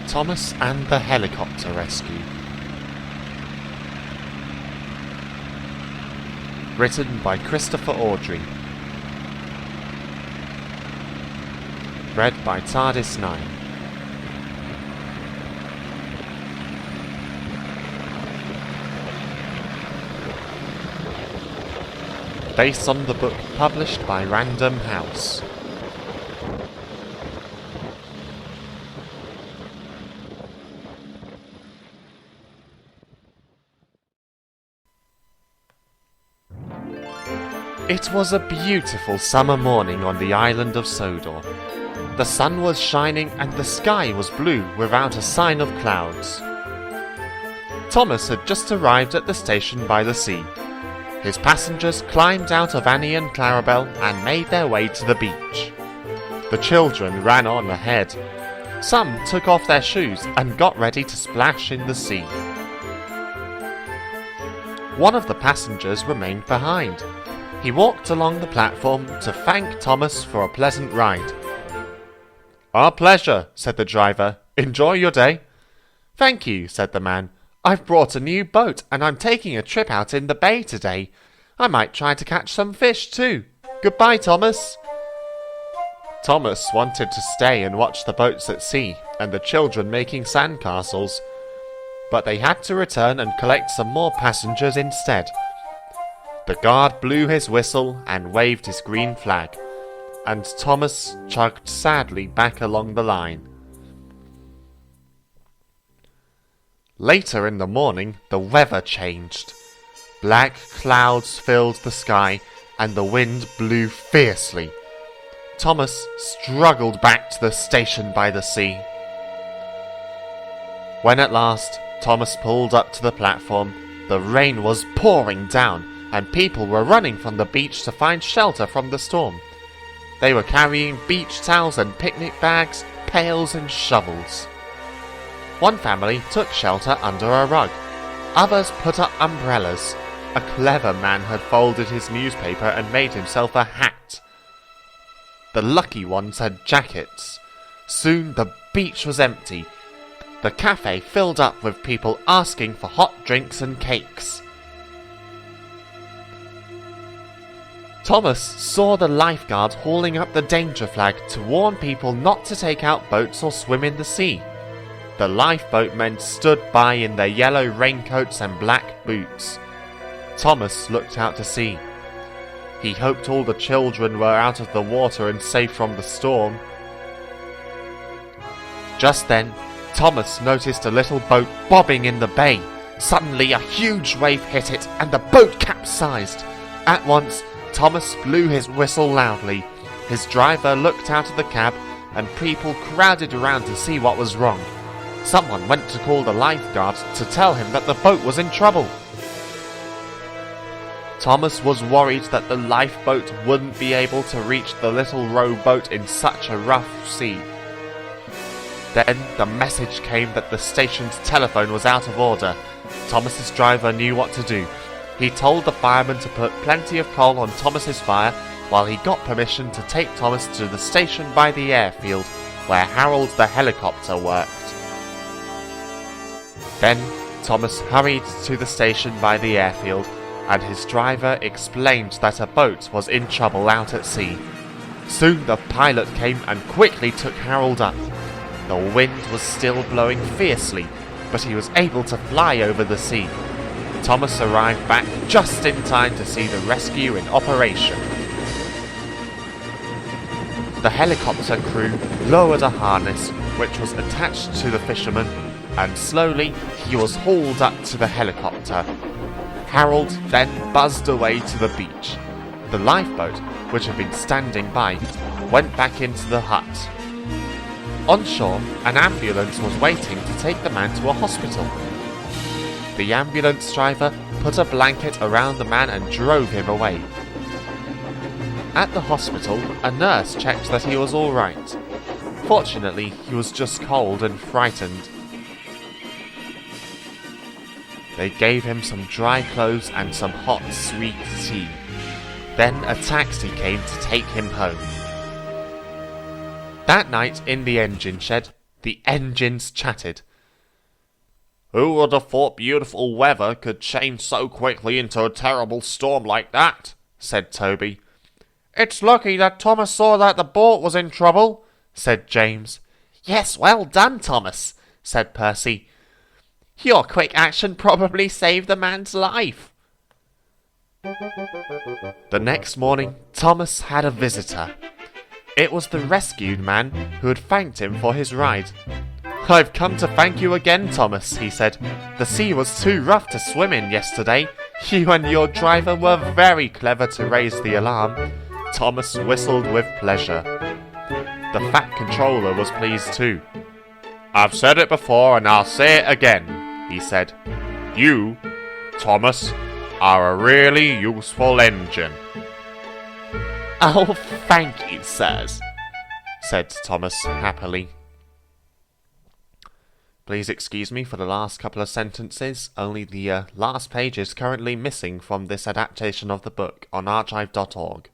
Thomas and the Helicopter Rescue. Written by Christopher Audrey. Read by TARDIS 9. Based on the book published by Random House. It was a beautiful summer morning on the island of Sodor. The sun was shining and the sky was blue without a sign of clouds. Thomas had just arrived at the station by the sea. His passengers climbed out of Annie and Clarabelle and made their way to the beach. The children ran on ahead. Some took off their shoes and got ready to splash in the sea. One of the passengers remained behind. He walked along the platform to thank Thomas for a pleasant ride. "Our pleasure," said the driver. "Enjoy your day." "Thank you," said the man. "I've brought a new boat and I'm taking a trip out in the bay today. I might try to catch some fish too. Goodbye, Thomas." Thomas wanted to stay and watch the boats at sea and the children making sandcastles, but they had to return and collect some more passengers instead. The guard blew his whistle and waved his green flag, and Thomas chugged sadly back along the line. Later in the morning, the weather changed. Black clouds filled the sky, and the wind blew fiercely. Thomas struggled back to the station by the sea. When at last Thomas pulled up to the platform, the rain was pouring down, and people were running from the beach to find shelter from the storm. They were carrying beach towels and picnic bags, pails and shovels. One family took shelter under a rug. Others put up umbrellas. A clever man had folded his newspaper and made himself a hat. The lucky ones had jackets. Soon the beach was empty. The cafe filled up with people asking for hot drinks and cakes. Thomas saw the lifeguard hauling up the danger flag to warn people not to take out boats or swim in the sea. The lifeboat men stood by in their yellow raincoats and black boots. Thomas looked out to sea. He hoped all the children were out of the water and safe from the storm. Just then, Thomas noticed a little boat bobbing in the bay. Suddenly, a huge wave hit it and the boat capsized. At once, Thomas blew his whistle loudly. His driver looked out of the cab and people crowded around to see what was wrong. Someone went to call the lifeguard to tell him that the boat was in trouble. Thomas was worried that the lifeboat wouldn't be able to reach the little rowboat in such a rough sea. Then the message came that the station's telephone was out of order. Thomas's driver knew what to do. He told the fireman to put plenty of coal on Thomas's fire while he got permission to take Thomas to the station by the airfield where Harold the helicopter worked. Then Thomas hurried to the station by the airfield and his driver explained that a boat was in trouble out at sea. Soon the pilot came and quickly took Harold up. The wind was still blowing fiercely, but he was able to fly over the sea. Thomas arrived back just in time to see the rescue in operation. The helicopter crew lowered a harness which was attached to the fisherman, and slowly he was hauled up to the helicopter. Harold then buzzed away to the beach. The lifeboat, which had been standing by, went back into the hut. On shore, an ambulance was waiting to take the man to a hospital. The ambulance driver put a blanket around the man and drove him away. At the hospital, a nurse checked that he was all right. Fortunately, he was just cold and frightened. They gave him some dry clothes and some hot, sweet tea. Then a taxi came to take him home. That night in the engine shed, The engines chattered. Who would have thought beautiful weather could change so quickly into a terrible storm like that? Said Toby. It's lucky that Thomas saw that the boat was in trouble, said James. Yes, well done, Thomas, said Percy. Your quick action probably saved the man's life. The next morning, Thomas had a visitor. It was the rescued man who had thanked him for his ride. I've come to thank you again, Thomas, he said. The sea was too rough to swim in yesterday. You and your driver were very clever to raise the alarm. Thomas whistled with pleasure. The fat controller was pleased too. I've said it before and I'll say it again, he said. You, Thomas, are a really useful engine. Oh, thank you, sirs, said Thomas happily. Please excuse me for the last couple of sentences. Only the last page is currently missing from this adaptation of the book on archive.org.